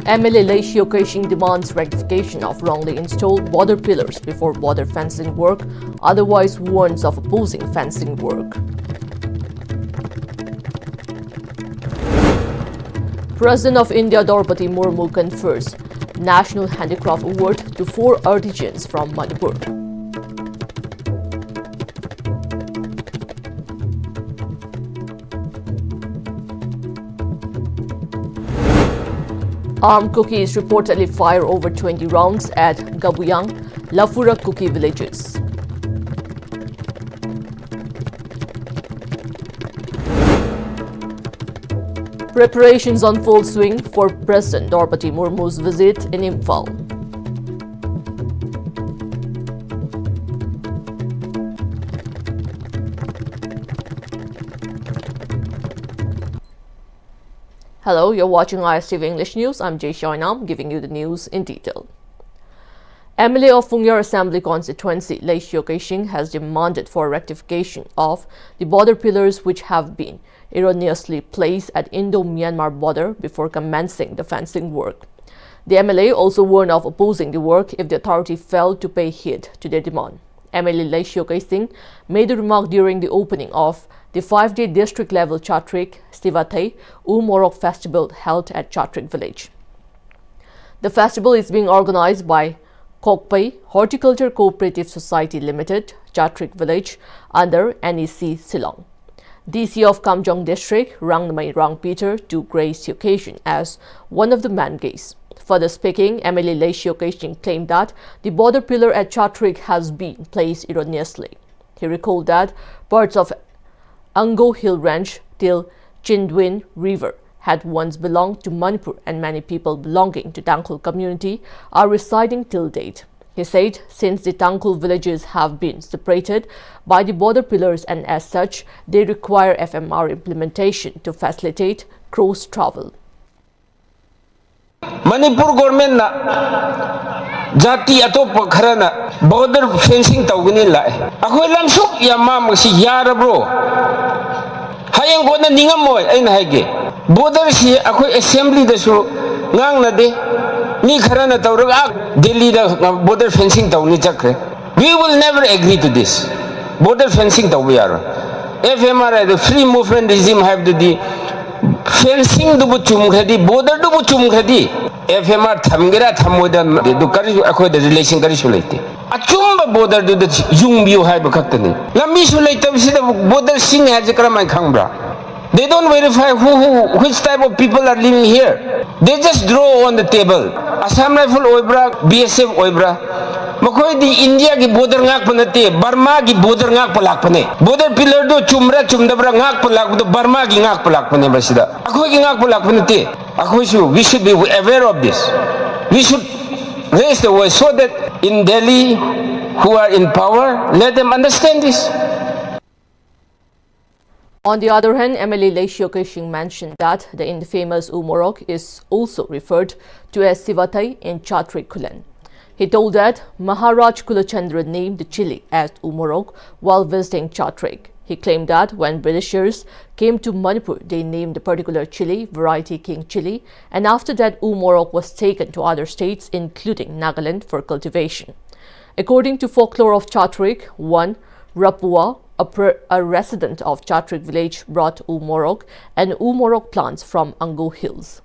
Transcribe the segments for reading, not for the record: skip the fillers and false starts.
MLA Lei Xiaokai demands rectification of wrongly installed border pillars before border fencing work, otherwise warns of opposing fencing work. President of India Draupadi Murmu confers National Handicraft Award to 4 artisans from Manipur. Armed cookies reportedly fire over 20 rounds at Gabuyang, Lafura Kuki villages. Preparations on full swing for President Draupadi Murmu's visit in Imphal. Hello, you're watching Pm-Istv English News. I'm Jay Shainam, giving you the news in detail. MLA of Pungyar Assembly Constituency, Lei Xiaokai has demanded for rectification of the border pillars which have been erroneously placed at Indo-Myanmar border before commencing the fencing work. The MLA also warned of opposing the work if the authority failed to pay heed to their demand. MLA Lei Xiaokai made the remark during the opening of the 5-day district-level Pm-Istv Umorok festival held at Chatrik village. The festival is being organized by Kokpai Horticulture Cooperative Society Limited, Chatrik village, under NEC Silong. DC of Kamjong District, Rangnamai Rangpeter, to grace the occasion as one of the man gays. Further speaking, MLA Lei Xiaokai claimed that the border pillar at Chatrik has been placed erroneously. He recalled that parts of Ango Hill Ranch till Chindwin River had once belonged to Manipur, and many people belonging to Tangkhul community are residing till date. He said since the Tangkhul villages have been separated by the border pillars and as such they require FMR implementation to facilitate cross travel. Manipur government na jati atop kharana border fencing tawgini lai akhoi lamsuk yama masi yara bro hayang gona ningam moy aina haige border si akhoi assembly da su ngang na de ni kharana tawraga Delhi da border fencing tawni chakre. We will never agree to this border fencing tawbi yara FMR the free movement regime have the fencing dubu chum khadi border dubu chum khadi FMR thamgira thamodan du kari akhoi the relation kari sulaite achumba border du the jung biu hai ba khaktani lami sulaite bisida border sing has kramai khangbra. They don't verify which type of people are living here. They just draw on the table. Assam Rifle oibra, BSF oibra. Makoi di India ki border ngak panate, Burma ki border ngak palak pane. Border pillar do chumra chumdabra ngak palak do Burma ki ngak palak pane basida. Akoi ki ngak palak panate. Akoi we should be aware of this. We should raise the voice so that in Delhi, who are in power, let them understand this. On the other hand, MLA Lei Xiaokai mentioned that the infamous Umorok is also referred to as Sivatai in Chatrik Kulen. He told that Maharaj Kulachandra named the chili as Umorok while visiting Chatrik. He claimed that when Britishers came to Manipur, they named the particular chili variety King Chili, and after that Umorok was taken to other states including Nagaland for cultivation. According to folklore of Chatrik, one Rapua, a resident of Chatrik village, brought Umorok and Umorok plants from Ango Hills.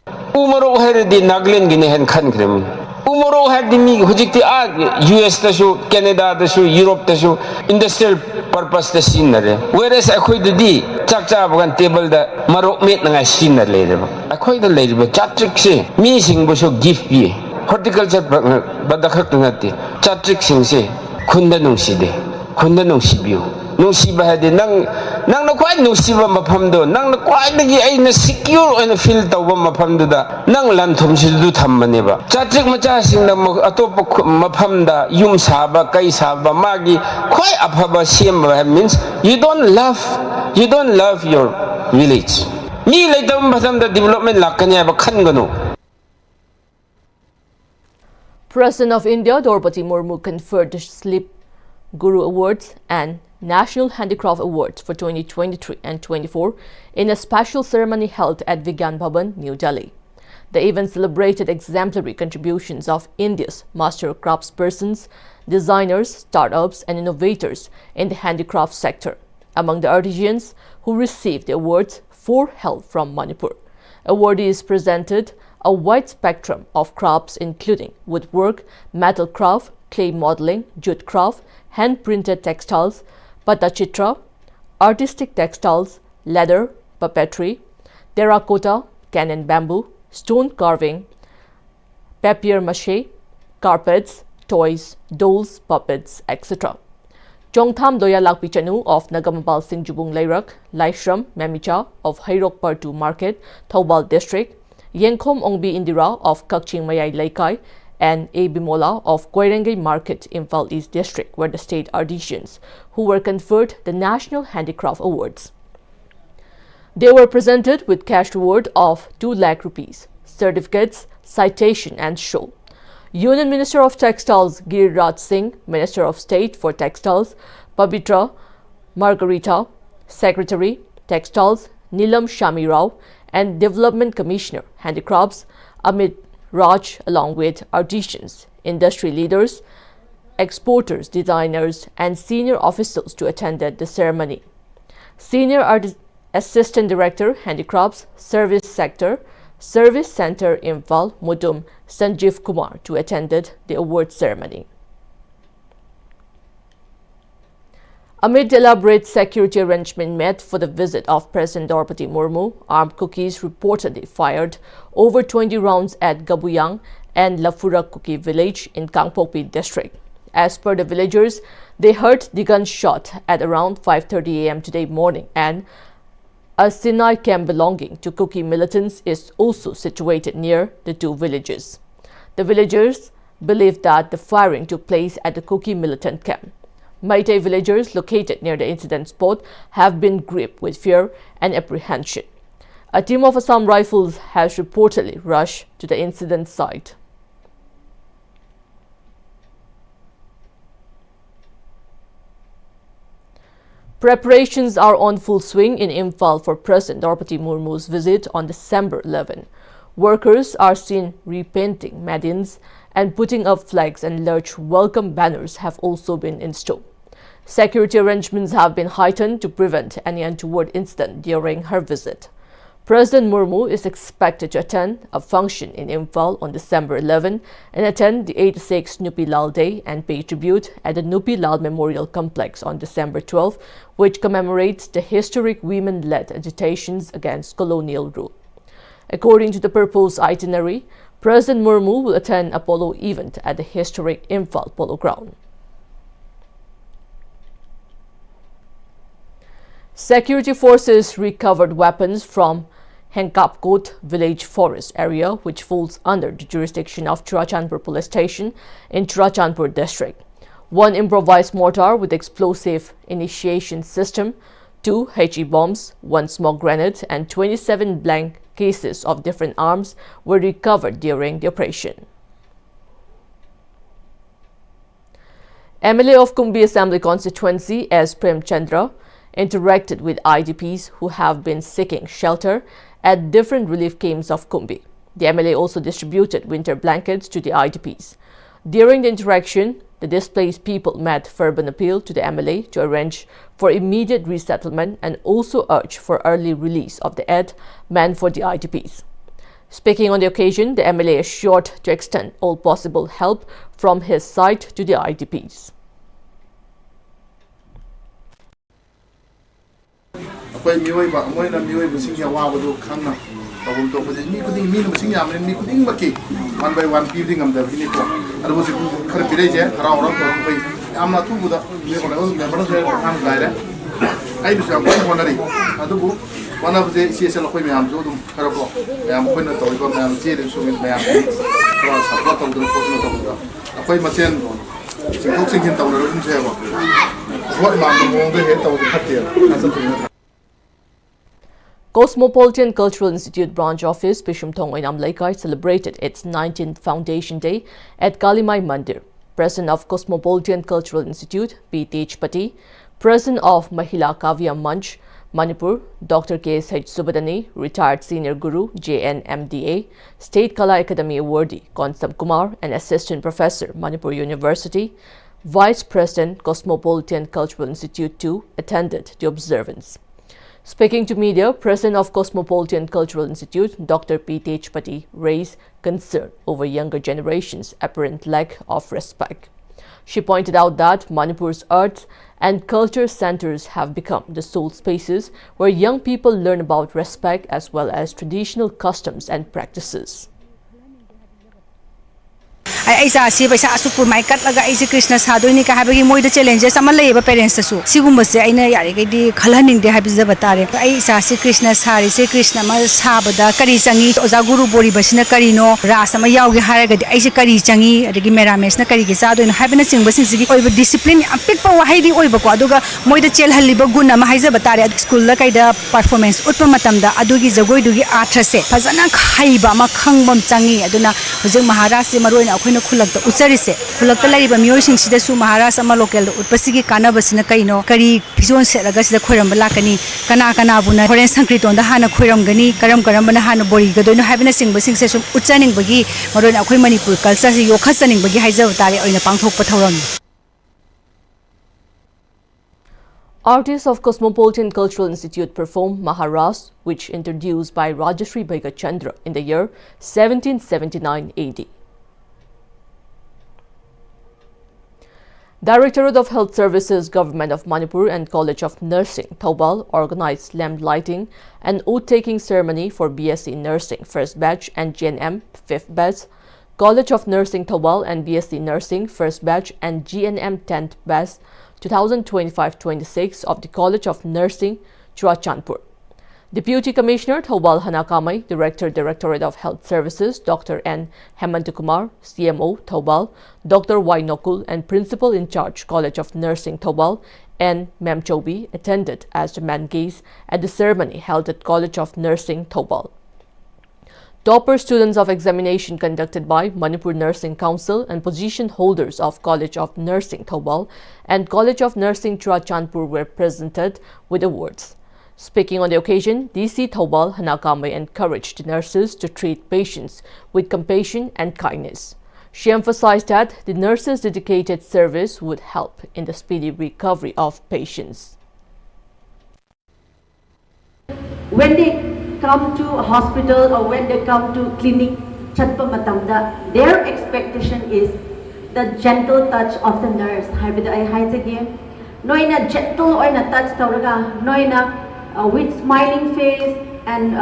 Umorok had the Nagaland Guinean country. Umorok had the Hujikti US tashu, Canada tashu, Europe tashu, industrial purpose the scenery. Whereas I quite the D, Chakchaban table the Marok made na scenery. I quite the lady, but Chatrik say, me sing was a gift ye. Horticulture but the Hakanati. Chatrik sing say. Kunda nung side, kunda nung sibiyo, nung siba hadi nang na kwai nung siba mapamdo, nang na kwai nagi ay na secure ay na feel tawa mapamdo da, nang lantom sidu thamman ba. Chatrik machasing na atop mapamda yung saba kay saba magi kwai apaba siyamba means you don't love your village. Ni later mapamda development lakanya ba kan gano. President of India Draupadi Murmu conferred the Guru Awards, and National Handicraft Awards for 2023 and 24 in a special ceremony held at Vigyan Bhavan, New Delhi. The event celebrated exemplary contributions of India's master craftspersons, designers, startups, and innovators in the handicraft sector. Among the artisans who received the awards, 4 hail from Manipur. Awardees presented a wide spectrum of crafts including woodwork, metal craft, clay modeling, jute craft, hand-printed textiles, patachitra, artistic textiles, leather, puppetry, terracotta, can and bamboo, stone carving, papier-mâché, carpets, toys, dolls, puppets, etc. Chongtham Doya Lakpichanu of Nagamapal Singh Jubung Lairak, Laishram Memicha of Hairok Partu Market, Thoubal District, Yengkhom Ongbi Indira of Kakching Mayai Laikai, and A. Bimola of Koirengay Market, Imphal East District were the state artisans who were conferred the National Handicraft Awards. They were presented with cash reward of 2 lakh rupees, certificates, citation and show. Union Minister of Textiles Giriraj Singh, Minister of State for Textiles Pabitra Margarita, Secretary, Textiles Neelam Shami Rao, and Development Commissioner, Handicrafts Amit Raj, along with artisans, industry leaders, exporters, designers, and senior officials to attended the ceremony. Senior Assistant Director, Handicrafts, Service Sector, Service Center Imphal, Mudum Sanjeev Kumar to attended the award ceremony. Amid elaborate security arrangement met for the visit of President Draupadi Murmu, armed cookies reportedly fired over 20 rounds at Gabuyang and Lafura Cookie village in Kangpokpi district. As per the villagers, they heard the gunshot at around 5:30 a.m. today morning, and a Sinai camp belonging to Cookie militants is also situated near the 2 villages. The villagers believe that the firing took place at the Cookie militant camp. Meitei villagers located near the incident spot have been gripped with fear and apprehension. A team of Assam Rifles has reportedly rushed to the incident site. Preparations are on full swing in Imphal for President Draupadi Murmu's visit on December 11. Workers are seen repainting medins and putting up flags, and large welcome banners have also been installed. Security arrangements have been heightened to prevent any untoward incident during her visit. President Murmu is expected to attend a function in Imphal on December 11 and attend the 86th Nupi Lal Day and pay tribute at the Nupi Lal Memorial Complex on December 12, which commemorates the historic women-led agitations against colonial rule. According to the proposed itinerary, President Murmu will attend a polo event at the historic Imphal Polo Ground. Security forces recovered weapons from Henkapkot village forest area, which falls under the jurisdiction of Churachandpur police station in Churachandpur district. 1 improvised mortar with explosive initiation system, 2 HE bombs, 1 smoke grenade, and 27 blank cases of different arms were recovered during the operation. MLA of Kumbi Assembly Constituency S. Prem Chandra interacted with IDPs who have been seeking shelter at different relief camps of Kumbi. The MLA also distributed winter blankets to the IDPs. During the interaction, the displaced people made fervent appeal to the MLA to arrange for immediate resettlement and also urged for early release of the aid meant for the IDPs. Speaking on the occasion, the MLA assured to extend all possible help from his side to the IDPs. Akwai miyoiba moina miyoiba singya wabadu khangna tabum to pade mi kuding mi sing yam mi kuding maki one by one building am da bini ko adu bosi khar pire je hara ora ko pai amna tu buda me ko na member se kham gaire ai du sa ko honari adu bu wana buje csl ko mi am jo dum khara ko am ko na to ko na am je de so mi am ko sa ko to dum ko no to buda akwai machen sing sing hin taw na rum se ko what ma mo de he taw khatir na sa tu Cosmopolitan Cultural Institute Branch Office, Pishumthong Oinam Laikai, celebrated its 19th Foundation Day at Kalimai Mandir. President of Cosmopolitan Cultural Institute, P.H. President of Mahila Kavya Manch, Manipur, Dr. K.S.H. Subadani, Retired Senior Guru, JNMDA, State Kala Academy awardee, Konsam Kumar, and Assistant Professor, Manipur University, Vice President, Cosmopolitan Cultural Institute 2, attended the observance. Speaking to media, President of Cosmopolitan Cultural Institute, Dr. P.H. raised concern over younger generations' apparent lack of respect. She pointed out that Manipur's arts and culture centers have become the sole spaces where young people learn about respect as well as traditional customs and practices. I see by Sasupu, my cat like I see Krishna Saduni, having more the challenges. I'm a labor parents. Sigumba say, I know Yarigadi, Kalaning, the Habis of Batari. I see Krishna Sari, say Krishna Sabada, Karisangi, Ozaguru Bori Basina Karino, Rasama Yagi Haragad, Isikari Changi, the Gimera Mesna Karikisado, and happiness in Basin over discipline, and pick for Haidi Oibaquaduga, Moy the Chel Halibaguna, Mahiza Batari at school, like the performance, Utpamatamda, Adugi Zagoidugi Atrase, Pazana Haiba, Makangam Changi, Aduna, Jose Maharasi Maruina. Kulakta usarise kulakta laiba mioying sida su Maharashtra ama local utpasigi kana basina kaino kari phison selaga sida khoiramba lakani kana buna foreign sankriton da hana khoiramgani karam bana hana bori gadoino habina singbasing se sum utsaning bagi maron akhoi Manipur culture se yokhasaning bagi haijaw tare oina pangthokpa thauram. Artists of Cosmopolitan Cultural Institute performed Maharas, which introduced by Rajashri Bhaigachandra in the year 1779 AD. Directorate of Health Services, Government of Manipur and College of Nursing, Thoubal organized lamp lighting and oath-taking ceremony for BSc Nursing First Batch and GNM Fifth Batch, College of Nursing Thoubal and BSc Nursing First Batch and GNM 10th Batch 2025-26 of the College of Nursing, Churachandpur. Deputy Commissioner Thoubal Hanakamai, Director, Directorate of Health Services, Dr. N. Hemantakumar, CMO, Thoubal, Dr. Y. Nokul, and Principal in Charge, College of Nursing, Thoubal, N. Memchobi, attended as the man gaze at the ceremony held at College of Nursing, Thoubal. Topper students of examination conducted by Manipur Nursing Council and position holders of College of Nursing, Thoubal, and College of Nursing, Churachandpur were presented with awards. Speaking on the occasion, DC Thoubal Hanakamai encouraged nurses to treat patients with compassion and kindness. She emphasized that the nurses' dedicated service would help in the speedy recovery of patients. When they come to a hospital or when they come to clinic, their expectation is the gentle touch of the nurse. Noina gentle or na touch noina with smiling face and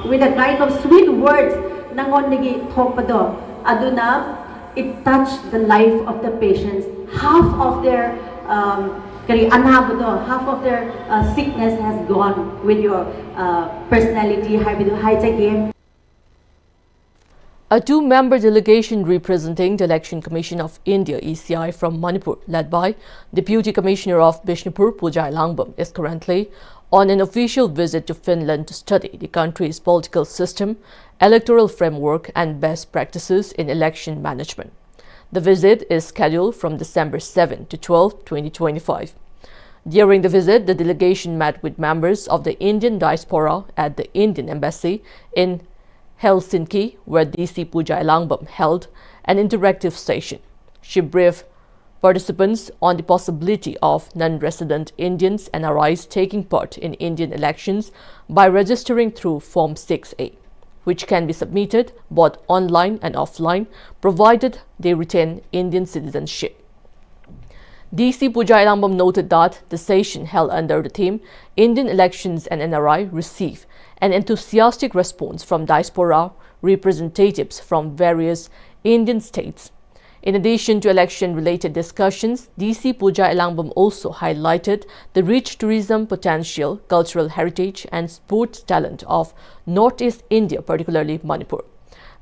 with a kind of sweet words nangonigi thokpado aduna it touched the life of the patients. Half of their half of their sickness has gone with your personality. A two-member delegation representing the Election Commission of India ECI from Manipur, led by Deputy Commissioner of Bishnupur Pujai Langbam, is currently on an official visit to Finland to study the country's political system, electoral framework and best practices in election management. The visit is scheduled from December 7 to 12, 2025. During the visit, the delegation met with members of the Indian diaspora at the Indian Embassy in Helsinki, where DC Pujai Langbam held an interactive session. She briefed participants on the possibility of non-resident Indians NRIs taking part in Indian elections by registering through Form 6A, which can be submitted both online and offline, provided they retain Indian citizenship. DC Pujai Langbam noted that the session held under the theme Indian Elections and NRI received an enthusiastic response from diaspora representatives from various Indian states. In addition to election-related discussions, DC Pujai Langbam also highlighted the rich tourism potential, cultural heritage and sports talent of Northeast India, particularly Manipur.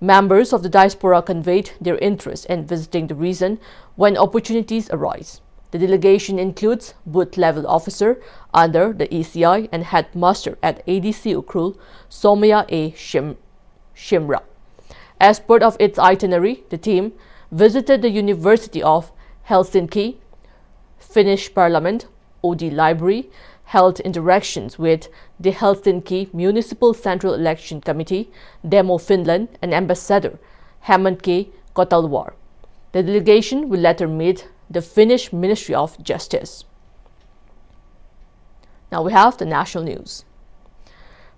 Members of the diaspora conveyed their interest in visiting the region when opportunities arise. The delegation includes booth-level officer under the ECI and headmaster at ADC Ukrul, Somaya A. Shimra. As part of its itinerary, the team visited the University of Helsinki, Finnish Parliament, OD Library, held interactions with the Helsinki Municipal Central Election Committee, Demo Finland, and Ambassador Hemant K. Kotalwar. The delegation will later meet the Finnish Ministry of Justice. Now we have the national news.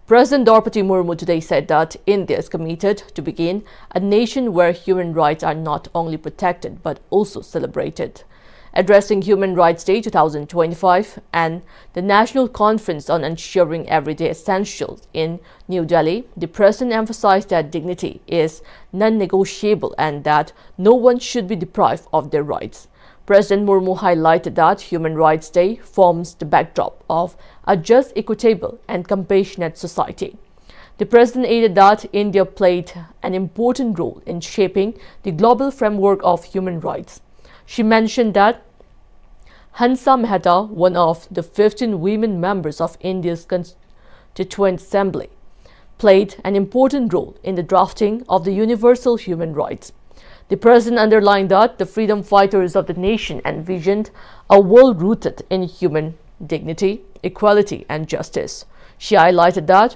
President Draupadi Murmu today said that India is committed to being a nation where human rights are not only protected but also celebrated. Addressing Human Rights Day 2025 and the National Conference on Ensuring Everyday Essentials in New Delhi, the President emphasized that dignity is non-negotiable and that no one should be deprived of their rights. President Murmu highlighted that Human Rights Day forms the backdrop of a just, equitable and compassionate society. The President added that India played an important role in shaping the global framework of human rights. She mentioned that Hansa Mehta, one of the 15 women members of India's Constituent Assembly, played an important role in the drafting of the Universal Human Rights. The President underlined that the freedom fighters of the nation envisioned a world rooted in human dignity, equality, and justice. She highlighted that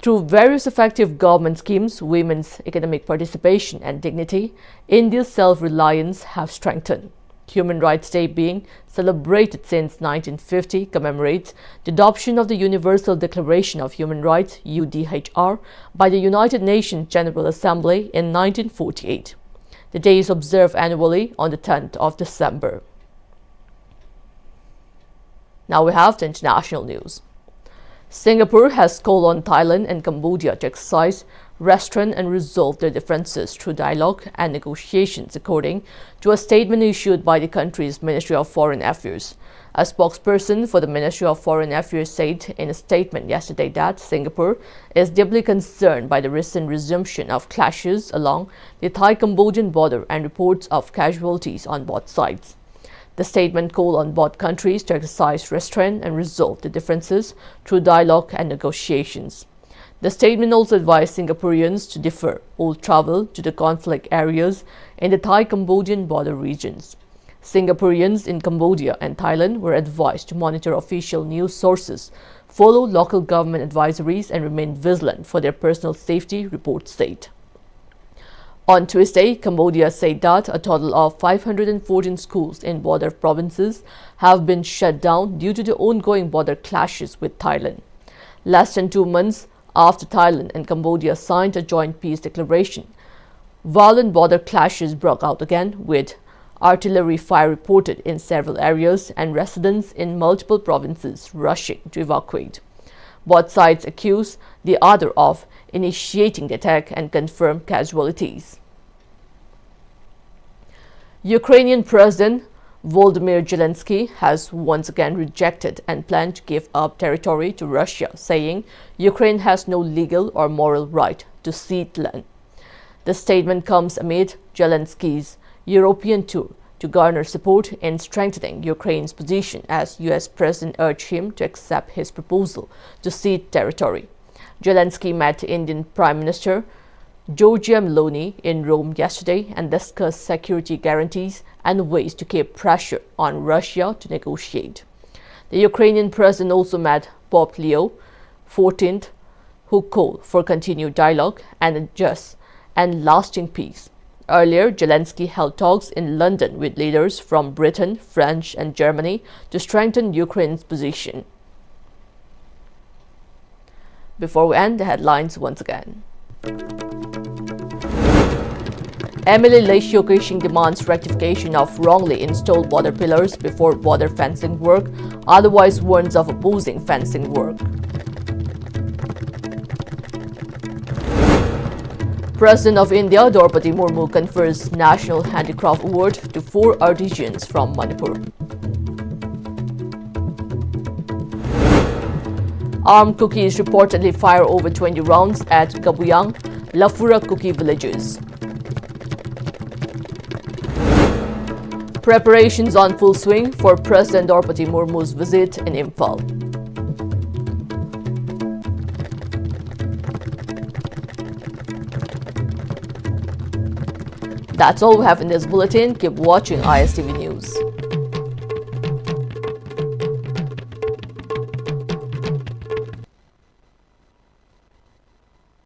through various effective government schemes, women's economic participation and dignity, India's self-reliance have strengthened. Human Rights Day, being celebrated since 1950, commemorates the adoption of the Universal Declaration of Human Rights, UDHR, by the United Nations General Assembly in 1948. The day is observed annually on the 10th of December. Now we have the international news. Singapore has called on Thailand and Cambodia to exercise restraint and resolve their differences through dialogue and negotiations, according to a statement issued by the country's Ministry of Foreign Affairs. A spokesperson for the Ministry of Foreign Affairs said in a statement yesterday that Singapore is deeply concerned by the recent resumption of clashes along the Thai-Cambodian border and reports of casualties on both sides. The statement called on both countries to exercise restraint and resolve the differences through dialogue and negotiations. The statement also advised Singaporeans to defer all travel to the conflict areas in the Thai-Cambodian border regions. Singaporeans in Cambodia and Thailand were advised to monitor official news sources, follow local government advisories, and remain vigilant for their personal safety, reports said. On Tuesday, Cambodia said that a total of 514 schools in border provinces have been shut down due to the ongoing border clashes with Thailand. Less than 2 months after Thailand and Cambodia signed a joint peace declaration, violent border clashes broke out again, with artillery fire reported in several areas and residents in multiple provinces rushing to evacuate. Both sides accuse the other of initiating the attack and confirmed casualties. Ukrainian President Volodymyr Zelensky has once again rejected and planned to give up territory to Russia, saying Ukraine has no legal or moral right to cede land. The statement comes amid Zelensky's European tour to garner support in strengthening Ukraine's position as US President urged him to accept his proposal to cede territory. Zelensky met Indian Prime Minister Giorgia Meloni in Rome yesterday and discussed security guarantees and ways to keep pressure on Russia to negotiate. The Ukrainian president also met Pope Leo XIV, who called for continued dialogue and a just and lasting peace. Earlier, Zelensky held talks in London with leaders from Britain, France, and Germany to strengthen Ukraine's position. Before we end, the headlines once again. Emily Lacio Kishing demands rectification of wrongly installed border pillars before border fencing work, otherwise warns of opposing fencing work. President of India Draupadi Murmu confers National Handicraft Award to 4 artisans from Manipur. Armed cookies reportedly fire over 20 rounds at Gabuyang, Lafura cookie villages. Preparations on full swing for President Draupadi Murmu's visit in Imphal. That's all we have in this bulletin. Keep watching ISTV News.